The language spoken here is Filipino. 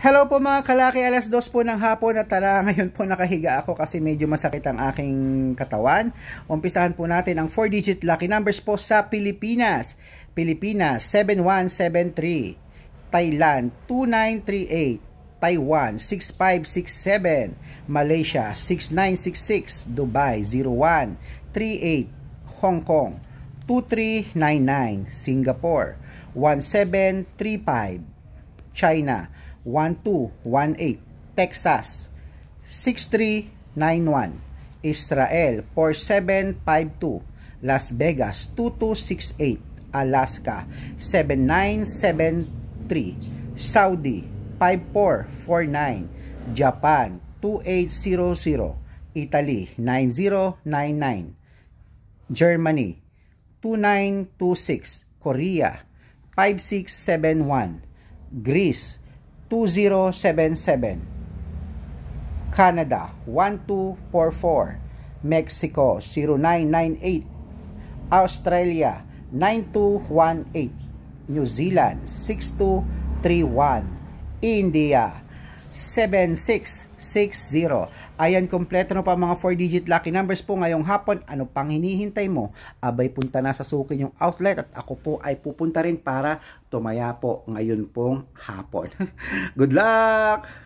Hello po mga kalaki, alas 2 po ng hapon at tara, ngayon po nakahiga ako kasi medyo masakit ang aking katawan. Umpisahan po natin ang 4-digit lucky numbers po sa Pilipinas. Pilipinas 7173, Thailand 2938, Taiwan 6567, Malaysia 6966, Dubai 0138, Hong Kong 2399, Singapore 1735, China 1218, Texas 6391, Israel 4752, Las Vegas 2268, Alaska 7973, Saudi 5449, Japan 2800, Italy 9099, Germany 2926, Korea 5671, Greece 2077, Canada 1244, Mexico 0998, Australia 9218, New Zealand 6231, India 7660. Ayan, kompleto na pa mga 4-digit lucky numbers po ngayong hapon. Ano pang hinihintay mo? Abay, punta na sa sukin yung outlet at ako po ay pupunta rin para tumaya po ngayon pong hapon. Good luck!